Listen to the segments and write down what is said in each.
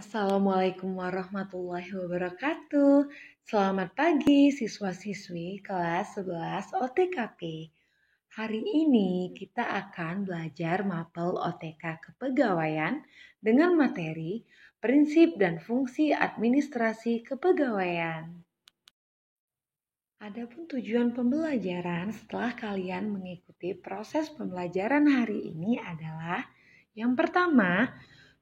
Assalamualaikum warahmatullahi wabarakatuh. Selamat pagi siswa-siswi kelas 11 OTKP. Hari ini kita akan belajar mapel OTK kepegawaian dengan materi prinsip dan fungsi administrasi kepegawaian. Adapun tujuan pembelajaran setelah kalian mengikuti proses pembelajaran hari ini adalah yang pertama,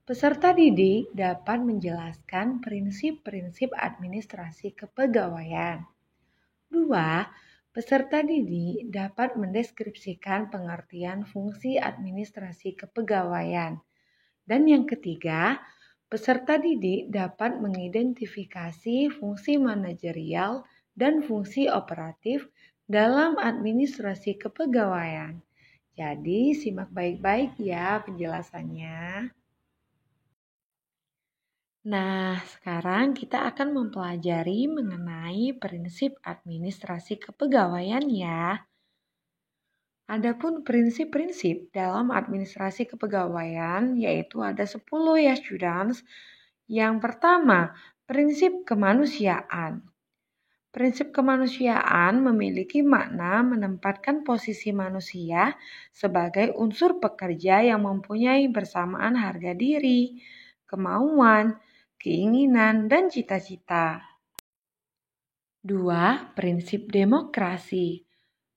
peserta didik dapat menjelaskan prinsip-prinsip administrasi kepegawaian. 2. Peserta didik dapat mendeskripsikan pengertian fungsi administrasi kepegawaian. Dan yang ketiga, peserta didik dapat mengidentifikasi fungsi manajerial dan fungsi operatif dalam administrasi kepegawaian. Jadi, simak baik-baik ya penjelasannya. Nah, sekarang kita akan mempelajari mengenai prinsip administrasi kepegawaian ya. Adapun prinsip-prinsip dalam administrasi kepegawaian yaitu ada 10 ya students. Yang pertama, prinsip kemanusiaan. Prinsip kemanusiaan memiliki makna menempatkan posisi manusia sebagai unsur pekerja yang mempunyai bersamaan harga diri, kemauan, keinginan, dan cita-cita. 2. Prinsip demokrasi.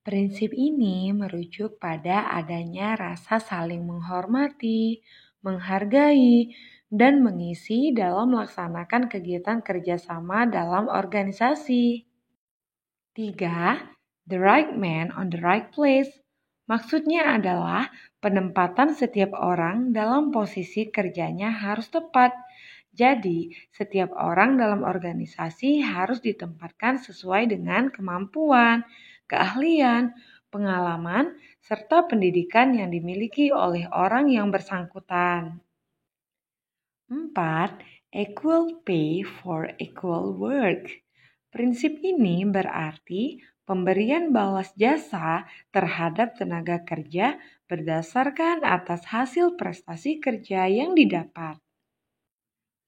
Prinsip ini merujuk pada adanya rasa saling menghormati, menghargai, dan mengisi dalam melaksanakan kegiatan kerjasama dalam organisasi. 3. The right man on the right place. Maksudnya adalah penempatan setiap orang dalam posisi kerjanya harus tepat. Jadi, setiap orang dalam organisasi harus ditempatkan sesuai dengan kemampuan, keahlian, pengalaman, serta pendidikan yang dimiliki oleh orang yang bersangkutan. 4. Equal pay for equal work. Prinsip ini berarti pemberian balas jasa terhadap tenaga kerja berdasarkan atas hasil prestasi kerja yang didapat.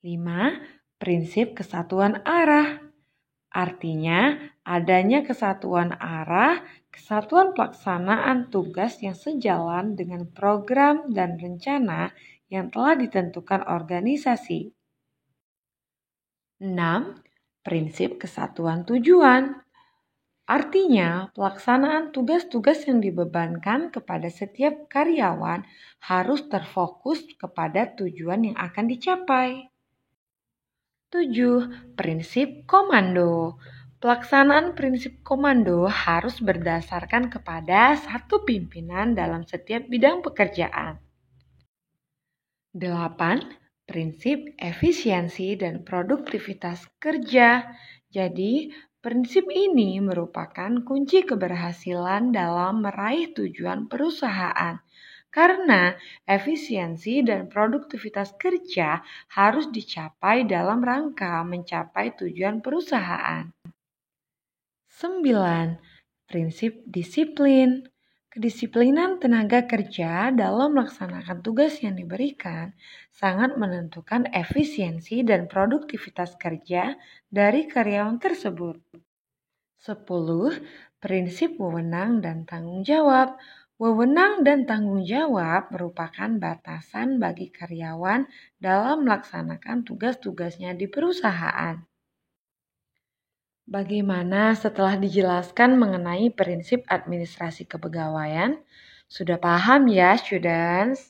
5. Prinsip kesatuan arah. Artinya adanya kesatuan arah, kesatuan pelaksanaan tugas yang sejalan dengan program dan rencana yang telah ditentukan organisasi. 6. Prinsip kesatuan tujuan. Artinya, pelaksanaan tugas-tugas yang dibebankan kepada setiap karyawan harus terfokus kepada tujuan yang akan dicapai. 7. Prinsip komando. Pelaksanaan prinsip komando harus berdasarkan kepada satu pimpinan dalam setiap bidang pekerjaan. 8. Prinsip efisiensi dan produktivitas kerja. Jadi, prinsip ini merupakan kunci keberhasilan dalam meraih tujuan perusahaan. Karena efisiensi dan produktivitas kerja harus dicapai dalam rangka mencapai tujuan perusahaan. 9. Prinsip disiplin. Kedisiplinan tenaga kerja dalam melaksanakan tugas yang diberikan sangat menentukan efisiensi dan produktivitas kerja dari karyawan tersebut. 10. Prinsip wewenang dan tanggung jawab. Wewenang dan tanggung jawab merupakan batasan bagi karyawan dalam melaksanakan tugas-tugasnya di perusahaan. Bagaimana setelah dijelaskan mengenai prinsip administrasi kepegawaian? Sudah paham ya, students?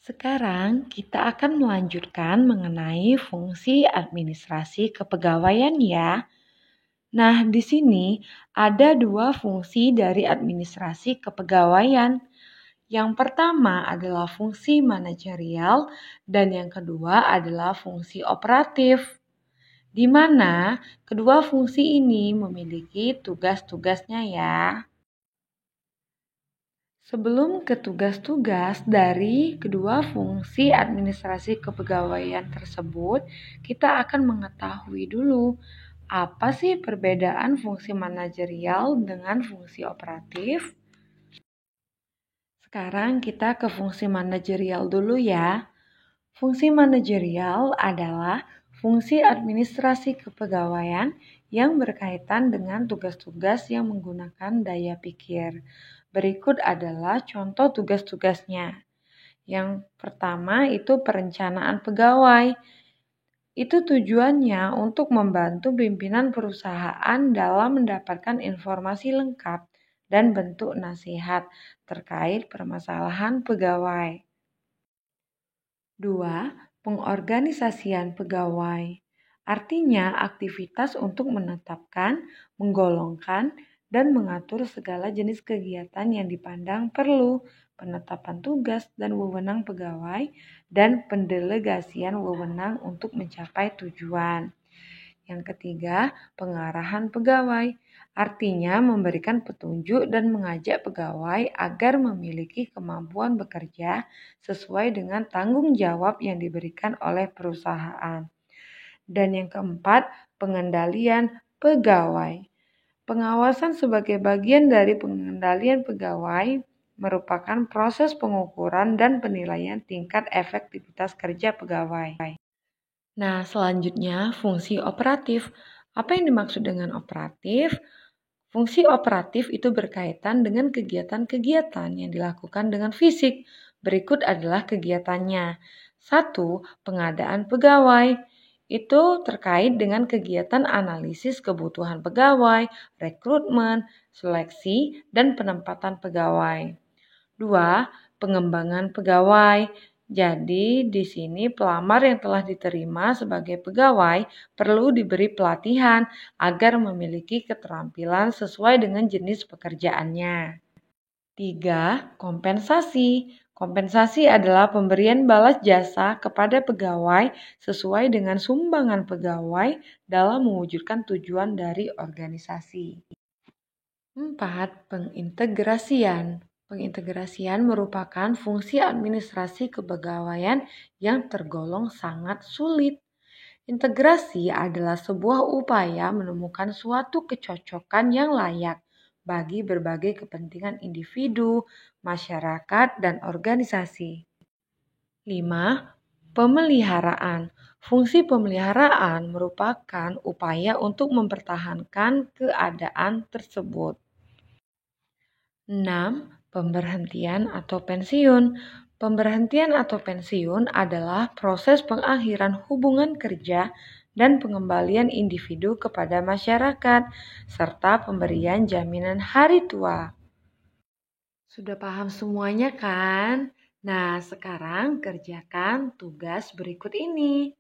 Sekarang kita akan melanjutkan mengenai fungsi administrasi kepegawaian ya. Nah, di sini ada 2 fungsi dari administrasi kepegawaian. Yang pertama adalah fungsi manajerial dan yang kedua adalah fungsi operatif, di mana kedua fungsi ini memiliki tugas-tugasnya ya. Sebelum ke tugas-tugas dari kedua fungsi administrasi kepegawaian tersebut, kita akan mengetahui dulu apa sih perbedaan fungsi manajerial dengan fungsi operatif. Sekarang kita ke fungsi manajerial dulu ya. Fungsi manajerial adalah fungsi administrasi kepegawaian yang berkaitan dengan tugas-tugas yang menggunakan daya pikir. Berikut adalah contoh tugas-tugasnya. Yang pertama itu perencanaan pegawai. Itu tujuannya untuk membantu pimpinan perusahaan dalam mendapatkan informasi lengkap dan bentuk nasihat terkait permasalahan pegawai. 2. Pengorganisasian pegawai. Artinya aktivitas untuk menetapkan, menggolongkan, dan mengatur segala jenis kegiatan yang dipandang perlu, penetapan tugas dan wewenang pegawai, dan pendelegasian wewenang untuk mencapai tujuan. Yang ketiga, pengarahan pegawai. Artinya memberikan petunjuk dan mengajak pegawai agar memiliki kemampuan bekerja sesuai dengan tanggung jawab yang diberikan oleh perusahaan. Dan yang keempat, pengendalian pegawai. Pengawasan sebagai bagian dari pengendalian pegawai merupakan proses pengukuran dan penilaian tingkat efektivitas kerja pegawai. Nah, selanjutnya fungsi operatif. Apa yang dimaksud dengan operatif? Fungsi operatif itu berkaitan dengan kegiatan-kegiatan yang dilakukan dengan fisik. Berikut adalah kegiatannya. 1. Pengadaan pegawai. Itu terkait dengan kegiatan analisis kebutuhan pegawai, rekrutmen, seleksi, dan penempatan pegawai. 2. Pengembangan pegawai. Jadi, di sini pelamar yang telah diterima sebagai pegawai perlu diberi pelatihan agar memiliki keterampilan sesuai dengan jenis pekerjaannya. 3. Kompensasi. Kompensasi adalah pemberian balas jasa kepada pegawai sesuai dengan sumbangan pegawai dalam mewujudkan tujuan dari organisasi. 4. Pengintegrasian. Pengintegrasian merupakan fungsi administrasi kepegawaian yang tergolong sangat sulit. Integrasi adalah sebuah upaya menemukan suatu kecocokan yang layak bagi berbagai kepentingan individu, masyarakat, dan organisasi. 5. Pemeliharaan. Fungsi pemeliharaan merupakan upaya untuk mempertahankan keadaan tersebut. 6. Pemberhentian atau pensiun. Pemberhentian atau pensiun adalah proses pengakhiran hubungan kerja dan pengembalian individu kepada masyarakat, serta pemberian jaminan hari tua. Sudah paham semuanya kan? Nah, sekarang kerjakan tugas berikut ini.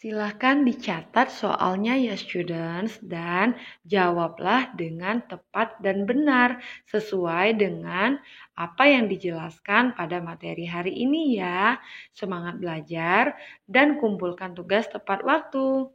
Silahkan dicatat soalnya ya students dan jawablah dengan tepat dan benar sesuai dengan apa yang dijelaskan pada materi hari ini ya. Semangat belajar dan kumpulkan tugas tepat waktu.